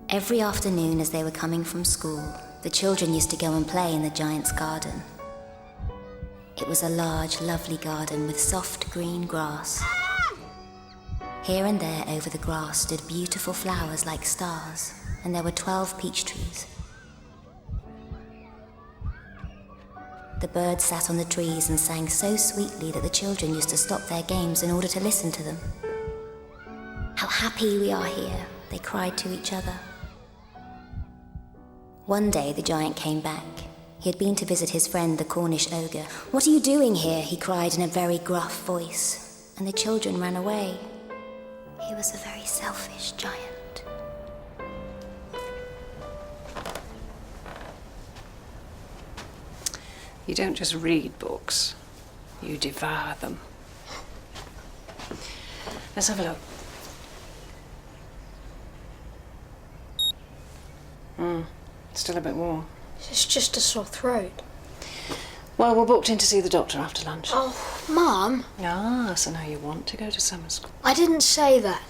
Every afternoon as they were coming from school, the children used to go and play in the giant's garden. It was a large, lovely garden with soft green grass. Here and there over the grass stood beautiful flowers like stars, and there were 12 peach trees. The birds sat on the trees and sang so sweetly that the children used to stop their games in order to listen to them. "How happy we are here," they cried to each other. One day the giant came back. He had been to visit his friend the Cornish ogre. "What are you doing here?" he cried in a very gruff voice, and the children ran away. He was a very selfish giant. You don't just read books, you devour them. Let's have a look. Still a bit warm. It's just a sore throat. Well, we're booked in to see the doctor after lunch. Oh, Mum. Ah, so now you want to go to summer school. I didn't say that.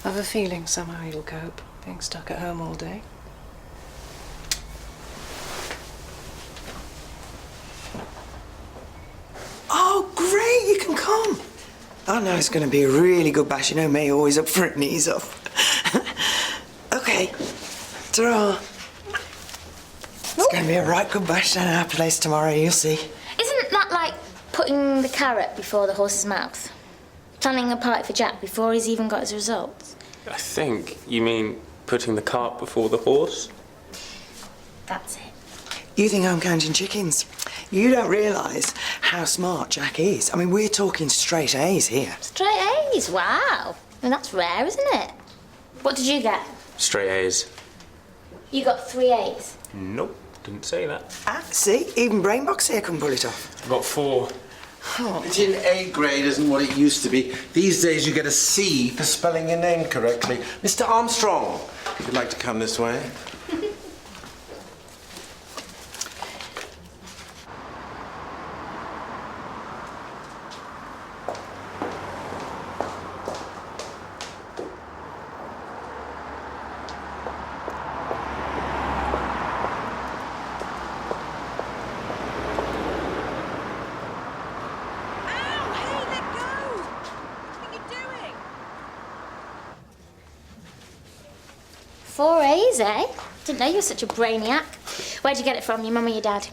I've a feeling somehow you'll cope, being stuck at home all day. Oh, great, you can come. I know it's going to be a really good bash. You know me, always up for it, knees up. OK, ta-ra. It's going to be a right good bash down at our place tomorrow, you'll see. Isn't that like putting the carrot before the horse's mouth? Planning a party for Jack before he's even got his results? I think you mean putting the cart before the horse? That's it. You think I'm counting chickens? You don't realise how smart Jack is. I mean, we're talking straight A's here. Straight A's, wow. I mean, that's rare, isn't it? What did you get? Straight A's. You got 3 A's. Nope, didn't say that. Ah, see, even Brainbox here can pull it off. I got 4. Getting A grade isn't what it used to be. These days you get a C for spelling your name correctly. Mr. Armstrong, if you'd like to come this way. Four A's, eh? Didn't know you were such a brainiac. Where'd you get it from, your mum or your dad?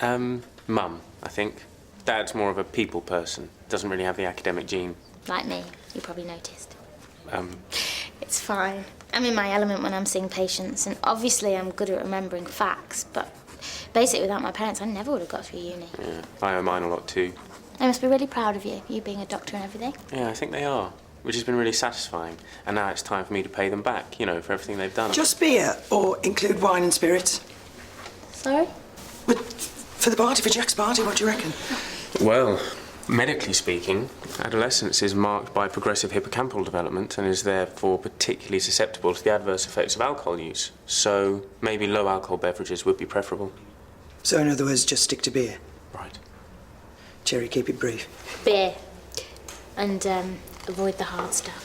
Mum, I think. Dad's more of a people person. Doesn't really have the academic gene. Like me, you probably noticed. It's fine. I'm in my element when I'm seeing patients, and obviously I'm good at remembering facts, but basically without my parents, I never would have got through uni. Yeah, I owe mine a lot too. They must be really proud of you being a doctor and everything. Yeah, I think they are, which has been really satisfying. And now it's time for me to pay them back, you know, for everything they've done. Just beer, or include wine and spirits. Sorry? But for the party, for Jack's party, what do you reckon? Well, medically speaking, adolescence is marked by progressive hippocampal development and is therefore particularly susceptible to the adverse effects of alcohol use. So maybe low alcohol beverages would be preferable. So in other words, just stick to beer. Right. Cherry, keep it brief. Beer. And, avoid the hard stuff.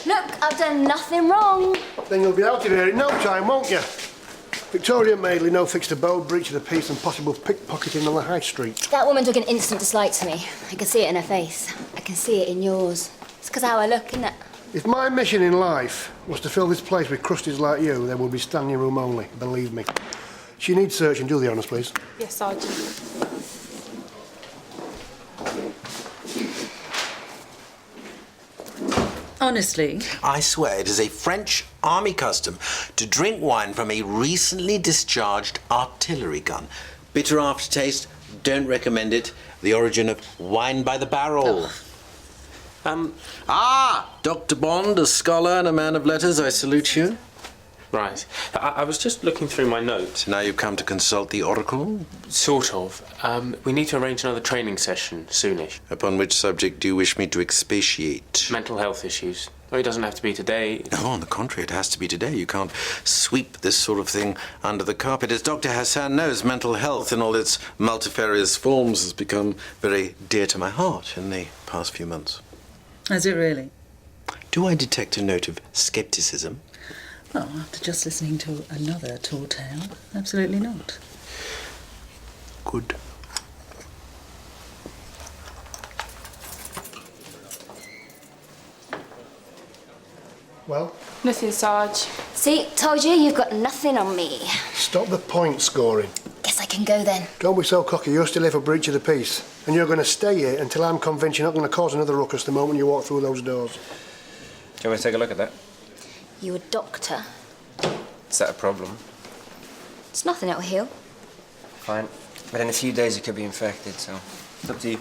Look, I've done nothing wrong. Then you'll be out of here in no time, won't you? Victoria Madeley no fixed a bold breach of the peace and possible pickpocketing on the high street. That woman took an instant dislike to me. I can see it in her face. I can see it in yours. It's because how I look, isn't it? If my mission in life was to fill this place with crusties like you, there would be standing room only, believe me. She needs searching. Do the honours, please. Yes, Sergeant. Honestly? I swear it is a French army custom to drink wine from a recently discharged artillery gun. Bitter aftertaste, don't recommend it. The origin of wine by the barrel. Dr. Bond, a scholar and a man of letters, I salute you. Right. I was just looking through my notes. Now you've come to consult the oracle? Sort of. We need to arrange another training session soonish. Upon which subject do you wish me to expatiate? Mental health issues. Oh, it doesn't have to be today. No, on the contrary, it has to be today. You can't sweep this sort of thing under the carpet. As Dr. Hassan knows, mental health in all its multifarious forms has become very dear to my heart in the past few months. Has it really? Do I detect a note of scepticism? Well, after just listening to another tall tale, absolutely not. Good. Well, Nothing, Sarge. See, told you, you've got nothing on me. stop the point scoring. Guess I can go then. Don't be so cocky. You're still here for breach of the peace. And you're going to stay here until I'm convinced you're not going to cause another ruckus the moment you walk through those doors. Do you want me to take a look at that? You a doctor? Is that a problem? It's nothing, it'll heal. Fine. But in a few days it could be infected, so it's up to you.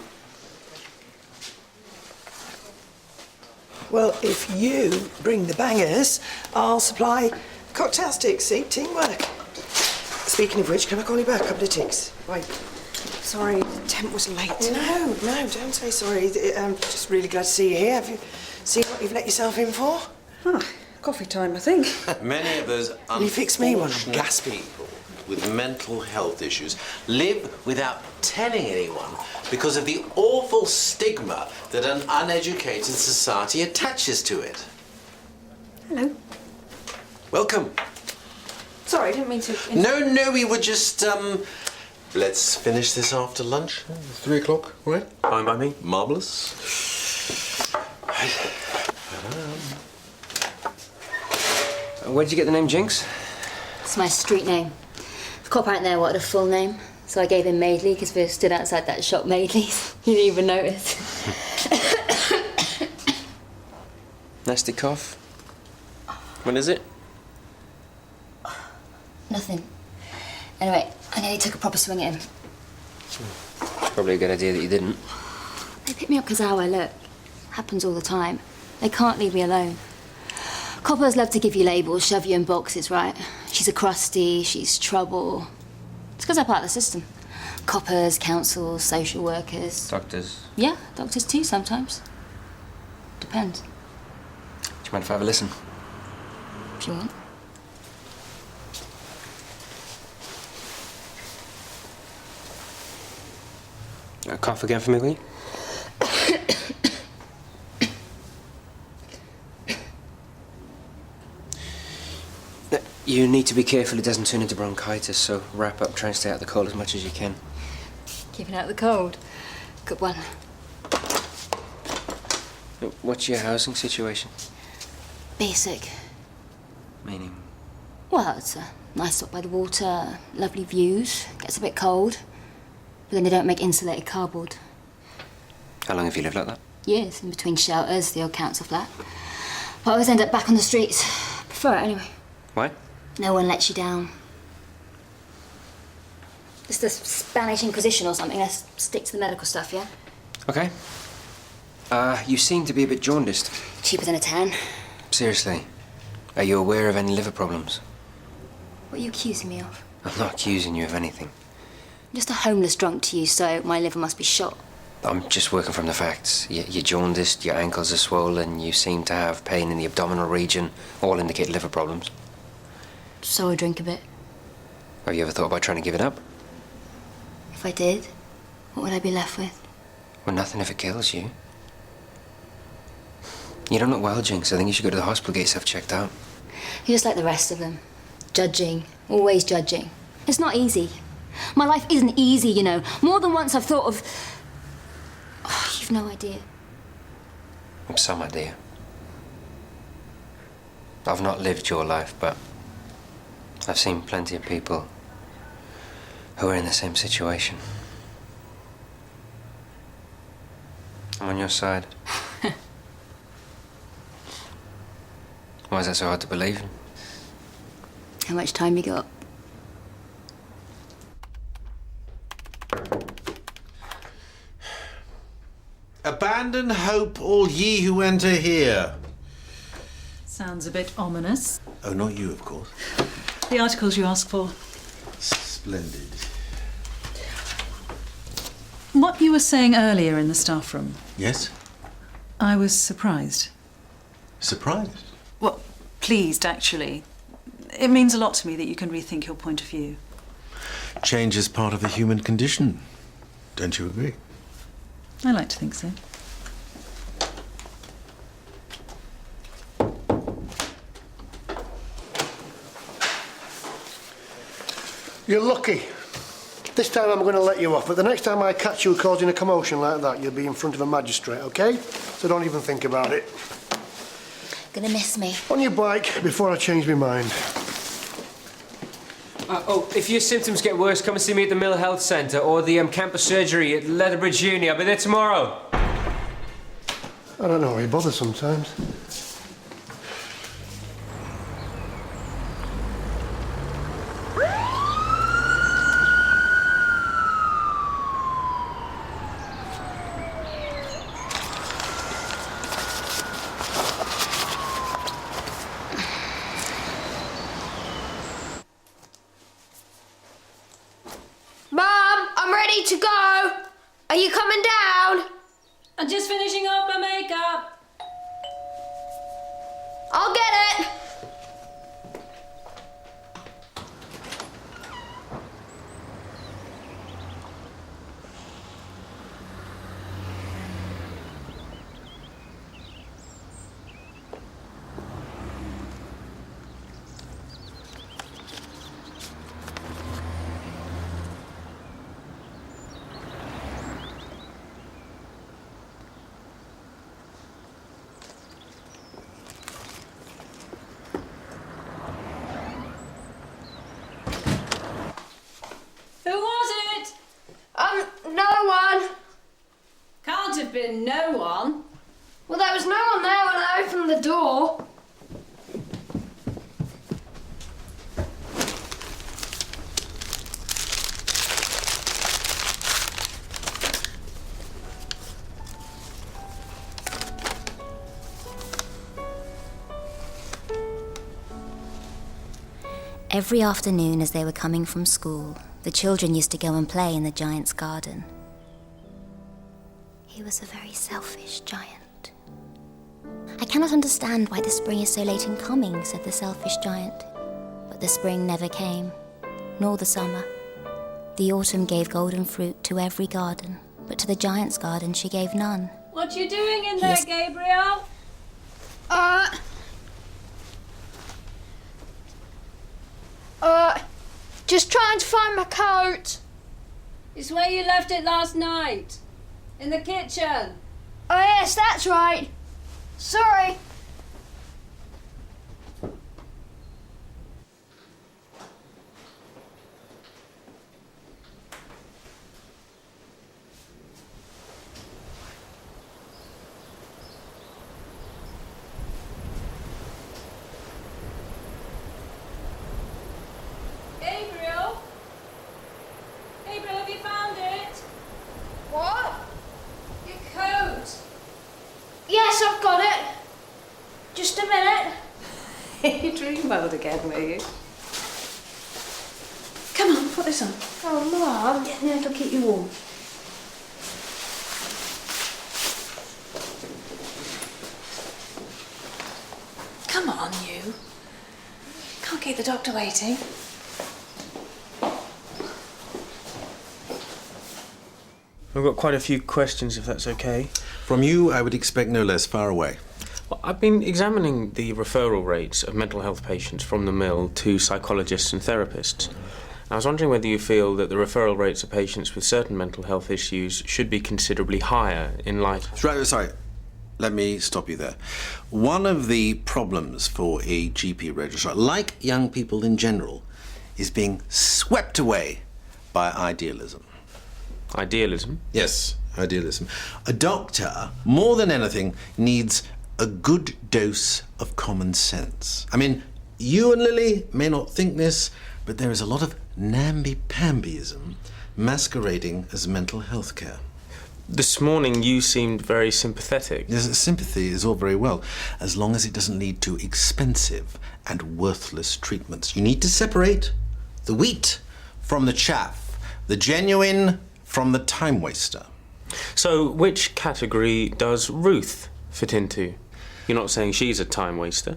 Well, if you bring the bangers, I'll supply cocktail sticks. See, teamwork. Speaking of which, can I call you back? A couple of ticks. Right. Sorry, the temp was late. No, don't say sorry. I'm just really glad to see you here. Have you seen what you've let yourself in for? Ah, coffee time, I think. Many of those Will you fix me one? I'm unfortunate gasping. people with mental health issues live without telling anyone because of the awful stigma that an uneducated society attaches to it. Hello. Welcome. Sorry, I didn't mean to... No, we were just, let's finish this after lunch. 3 o'clock, right? Fine by me. Marvellous. Where did you get the name Jinx? It's my street name. The cop out there wanted a full name, so I gave him Maidley because we stood outside that shop Maidley's. He didn't even notice. Nasty cough. When is it? Nothing. Anyway, I nearly took a proper swing at him. Probably a good idea that you didn't. They pick me up because of how I look. Happens all the time. They can't leave me alone. Coppers love to give you labels, shove you in boxes, right? She's a crusty, she's trouble. It's because I'm part of the system. Coppers, councils, social workers. Doctors. Yeah, doctors too sometimes. Depends. Do you mind if I have a listen? If you want. Cough again for me, will you? You need to be careful it doesn't turn into bronchitis, so wrap up, try and stay out of the cold as much as you can. Keeping out the cold. Good one. What's your housing situation? Basic. Meaning? Well, it's a nice spot by the water, lovely views, gets a bit cold. But then they don't make insulated cardboard. How long have you lived like that? Years, in between shelters, the old council flat. But I always end up back on the streets. Prefer it anyway. Why? No one lets you down. It's the Spanish Inquisition or something. Let's stick to the medical stuff, yeah? Okay. You seem to be a bit jaundiced. Cheaper than a tan. Seriously, are you aware of any liver problems? What are you accusing me of? I'm not accusing you of anything. I'm just a homeless drunk to you, so my liver must be shot. I'm just working from the facts. You're jaundiced, your ankles are swollen, you seem to have pain in the abdominal region, all indicate liver problems. So I drink a bit. Have you ever thought about trying to give it up? If I did, what would I be left with? Well, nothing if it kills you. You don't look well, Jinx. I think you should go to the hospital, get yourself checked out. You're just like the rest of them. Judging. Always judging. It's not easy. My life isn't easy, you know. More than once I've thought of... Oh, you've no idea. I've some idea. I've not lived your life, but I've seen plenty of people who are in the same situation. I'm on your side. Why is that so hard to believe in? How much time you got? Abandon hope, all ye who enter here. Sounds a bit ominous. Oh, not you, of course. The articles you asked for. Splendid. What you were saying earlier in the staff room, Yes? I was surprised. Surprised? Well, pleased, actually. It means a lot to me that you can rethink your point of view. Change is part of the human condition. Don't you agree? I like to think so. You're lucky. This time I'm going to let you off, but the next time I catch you causing a commotion like that, you'll be in front of a magistrate, OK? So don't even think about it. Gonna miss me. On your bike before I change my mind. If your symptoms get worse, come and see me at the Mill Health Centre or the campus surgery at Lethbridge Uni. I'll be there tomorrow. I don't know, he bothers sometimes. Mum, I'm ready to go. Are you coming down? I'm just finishing off my makeup. I'll get it. Who was it? No one. Can't have been no one. Well, there was no one there when I opened the door. Every afternoon as they were coming from school, the children used to go and play in the giant's garden. He was a very selfish giant. I cannot understand why the spring is so late in coming, said the selfish giant. But the spring never came, nor the summer. The autumn gave golden fruit to every garden, but to the giant's garden she gave none. What you doing in there, Gabriel? Just trying to find my coat. It's where you left it last night. In the kitchen. Oh, yes, that's right. Sorry. Gabriel? Gabriel, have you found it? What? Your coat. Yes, I've got it. Just a minute. You dream mode again, were you? Come on, put this on. Oh, Mum. Yeah, it'll keep you warm. Come on, you. Can't keep the doctor waiting. I've got quite a few questions, if that's okay. From you, I would expect no less. Far away. Well, I've been examining the referral rates of mental health patients from the mill to psychologists and therapists. I was wondering whether you feel that the referral rates of patients with certain mental health issues should be considerably higher in light... Sorry, let me stop you there. One of the problems for a GP registrar, like young people in general, is being swept away by idealism. Idealism? Yes, idealism. A doctor, more than anything, needs a good dose of common sense. I mean, you and Lily may not think this, but there is a lot of namby-pambyism masquerading as mental health care. This morning you seemed very sympathetic. Yes, sympathy is all very well, as long as it doesn't lead to expensive and worthless treatments. You need to separate the wheat from the chaff, the genuine from the time waster. So, which category does Ruth fit into? You're not saying she's a time waster?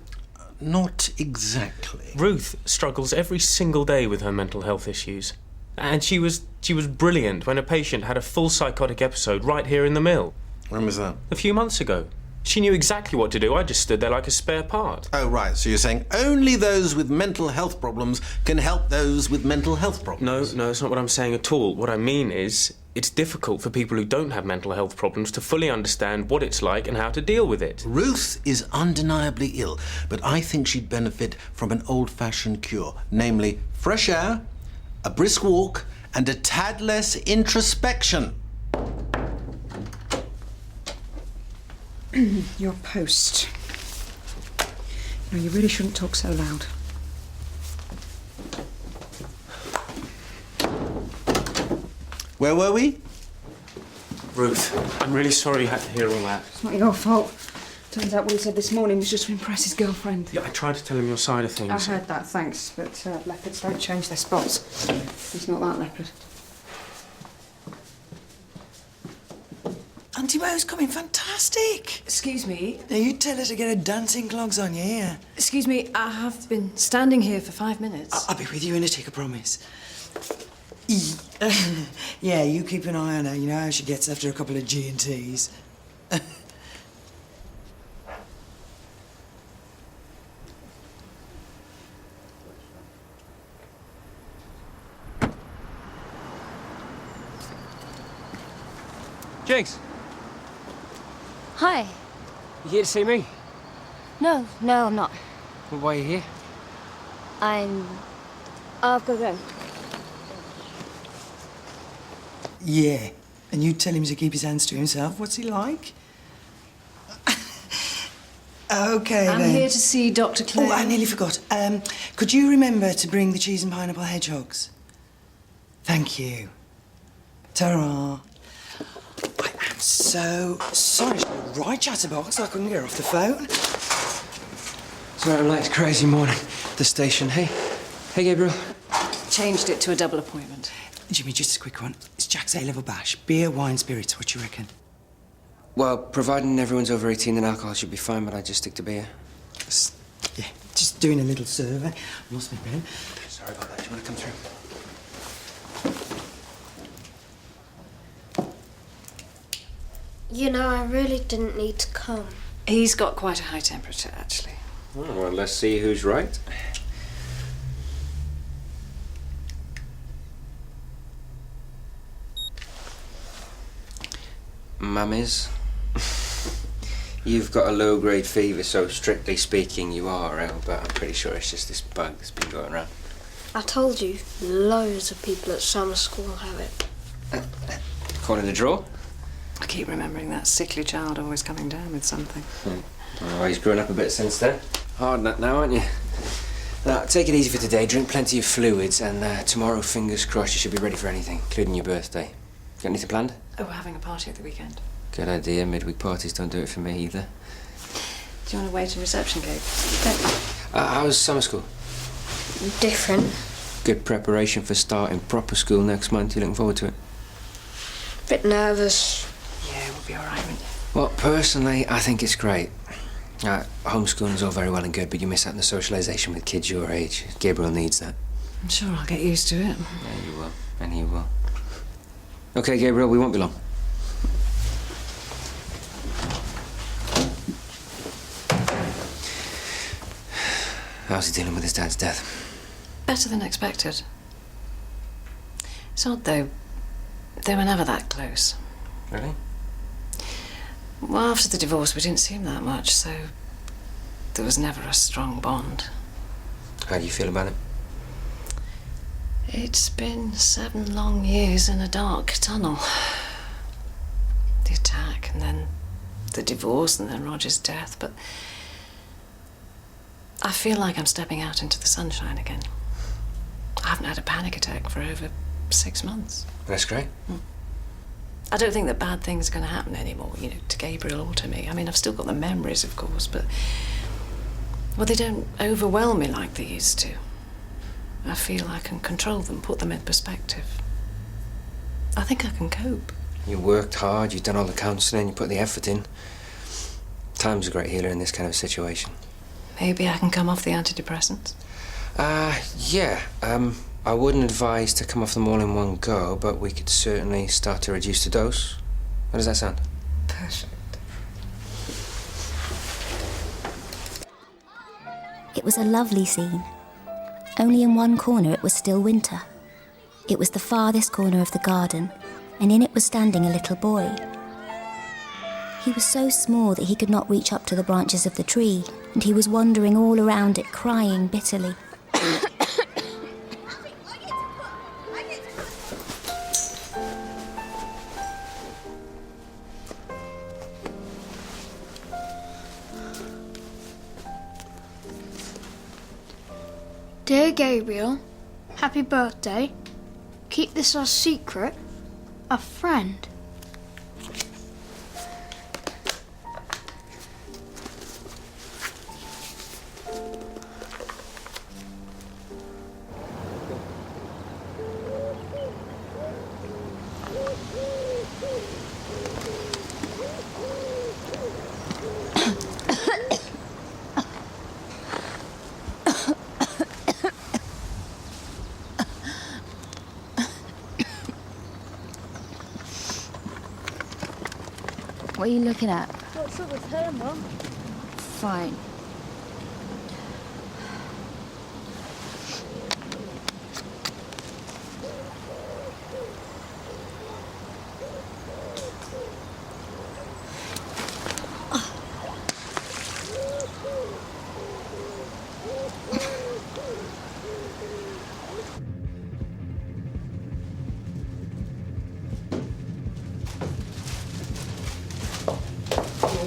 Not exactly. Ruth struggles every single day with her mental health issues. And she was brilliant when a patient had a full psychotic episode right here in the mill. When was that? A few months ago. She knew exactly what to do. I just stood there like a spare part. Oh, right. So you're saying only those with mental health problems can help those with mental health problems? No, that's not what I'm saying at all. What I mean is, it's difficult for people who don't have mental health problems to fully understand what it's like and how to deal with it. Ruth is undeniably ill, but I think she'd benefit from an old-fashioned cure, namely fresh air, a brisk walk, and a tad less introspection. Your post. No, you really shouldn't talk so loud. Where were we? Ruth, I'm really sorry you had to hear all that. It's not your fault. Turns out what he said this morning was just to impress his girlfriend. Yeah, I tried to tell him your side of things. I heard that, thanks. But leopards don't change their spots. He's not that leopard. Auntie Mo's coming fantastic. Excuse me? Now you tell her to get her dancing clogs on, you hear? Excuse me, I have been standing here for 5 minutes. I'll be with you in a tick, I promise. Yeah, you keep an eye on her. You know how she gets after a couple of G&Ts. Jinx, Hi. you here to see me? No, I'm not. Well, why are you here? I've got to go. Yeah, and you tell him to keep his hands to himself. What's he like? Okay, I'm then. here to see Dr. Clay. Oh, I nearly forgot. Could you remember to bring the cheese and pineapple hedgehogs? Thank you. Ta-ra. I am so sorry. She was right chatterbox. I couldn't get her off the phone. Sorry, I'm late. It's a crazy morning. The station. Hey, Gabriel. Changed it to a double appointment. Jimmy, just a quick one. It's Jack's A-level bash. Beer, wine, spirits. What do you reckon? Well, providing everyone's over 18, then alcohol should be fine, but I just stick to beer. Yeah, just doing a little survey. Lost my pen. Sorry about that. Do you want to come through? You know, I really didn't need to come. He's got quite a high temperature, actually. Oh, well, let's see who's right. Mummies, you've got a low-grade fever, so strictly speaking, you are ill, but I'm pretty sure it's just this bug that's been going around. I told you, loads of people at summer school have it. Call it a draw? I keep remembering that sickly child always coming down with something. Oh, he's grown up a bit since then. Hard nut now, aren't you? Now, take it easy for today, drink plenty of fluids, and tomorrow, fingers crossed, you should be ready for anything, including your birthday. Got anything planned? Oh, we're having a party at the weekend. Good idea. Midweek parties don't do it for me either. Do you want to wait in reception, Gabe? How's summer school? Different. Good preparation for starting proper school next month. You looking forward to it? Bit nervous. Yeah, we'll be all right, won't you? Well, personally, I think it's great. Homeschooling's all very well and good, but you miss out on the socialisation with kids your age. Gabriel needs that. I'm sure I'll get used to it. Yeah, you will. And you will. OK, Gabriel, we won't be long. How's he dealing with his dad's death? Better than expected. It's odd, though. They were never that close. Really? Well, after the divorce, we didn't see him that much, so there was never a strong bond. How do you feel about it? It's been 7 long years in a dark tunnel. The attack, and then the divorce, and then Roger's death, but I feel like I'm stepping out into the sunshine again. I haven't had a panic attack for over 6 months. That's great. I don't think that bad things are going to happen anymore, you know, to Gabriel or to me. I mean, I've still got the memories, of course, but... Well, they don't overwhelm me like they used to. I feel I can control them, put them in perspective. I think I can cope. You worked hard, you've done all the counselling, you put the effort in. Time's a great healer in this kind of situation. Maybe I can come off the antidepressants? Yeah. I wouldn't advise to come off them all in one go, but we could certainly start to reduce the dose. How does that sound? Perfect. It was a lovely scene. Only in one corner it was still winter. It was the farthest corner of the garden, and in it was standing a little boy. He was so small that he could not reach up to the branches of the tree, and he was wandering all around it, crying bitterly. Dear Gabriel, happy birthday. Keep this our secret. A friend. What are you looking at? What's up with her, Mum? Fine.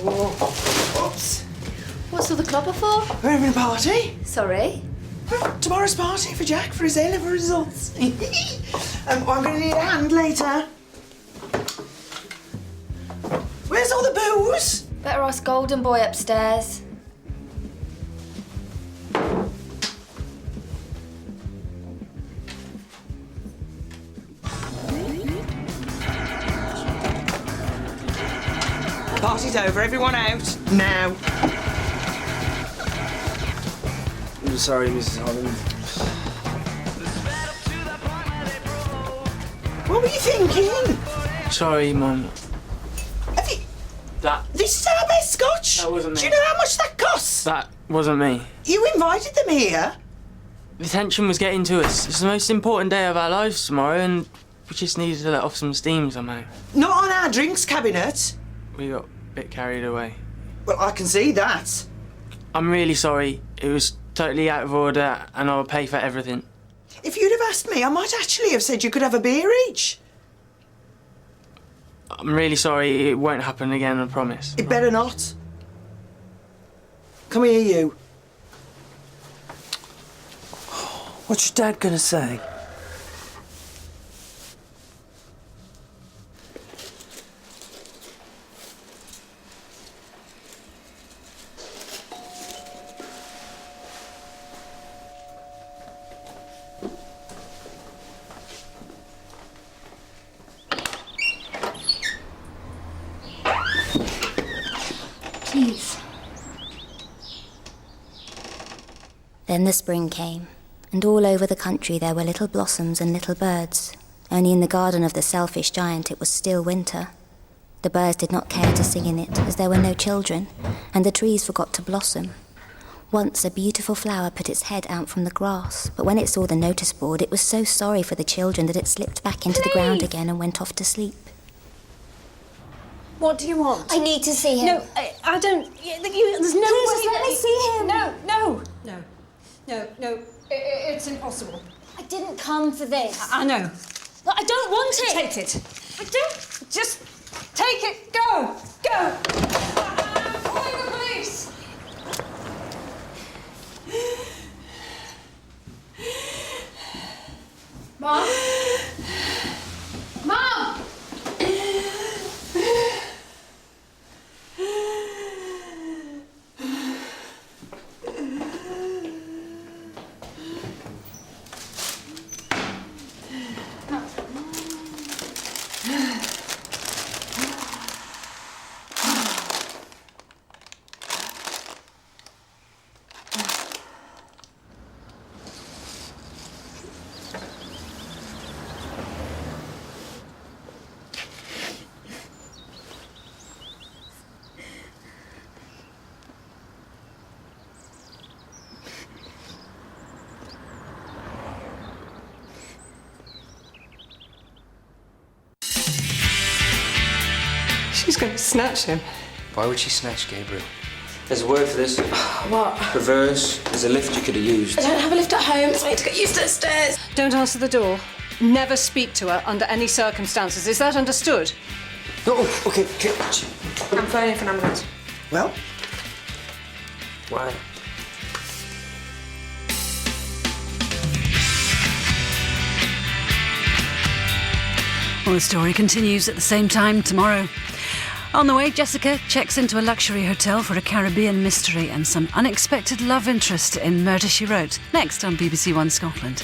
Oops. What's all the clobber for? We're having a party. Sorry? Tomorrow's party for Jack for his A-level results. I'm going to need a hand later. Where's all the booze? Better ask Golden Boy upstairs. Party's over, everyone out. Now. I'm sorry, Mrs. Holland. What were you thinking? Sorry, Mum. Have you... That... This is our best scotch. That wasn't me. Do you know how much that costs? That wasn't me. You invited them here. The tension was getting to us. It's the most important day of our lives tomorrow, and we just needed to let off some steam somehow. Not on our drinks cabinet. We got a bit carried away. Well, I can see that. I'm really sorry. It was totally out of order, and I'll pay for everything. If you'd have asked me, I might actually have said you could have a beer each. I'm really sorry. It won't happen again, I promise. It better not. Come here, you. What's your dad gonna say? Please. Then the spring came, and all over the country there were little blossoms and little birds. Only in the garden of the selfish giant it was still winter. The birds did not care to sing in it, as there were no children, and the trees forgot to blossom. Once a beautiful flower put its head out from the grass, but when it saw the notice board, it was so sorry for the children that it slipped back into the ground again and went off to sleep. What do you want? I need to see him. No, I don't. There's no way. Please, just let me see him. No. It's impossible. I didn't come for this. I know. But I don't want it. Take it. I don't. Just take it. Go. Go. Calling the police. Mom? Mom! She's going to snatch him. Why would she snatch Gabriel? There's a word for this. What? Perverse. There's a lift you could have used. I don't have a lift at home. It's way to get used to the stairs. Don't answer the door. Never speak to her under any circumstances. Is that understood? Oh, okay. I'm phoning for an ambulance. Well? Why? Well, the story continues at the same time tomorrow. On the way, Jessica checks into a luxury hotel for a Caribbean mystery and some unexpected love interest in Murder, She Wrote, next on BBC1 Scotland.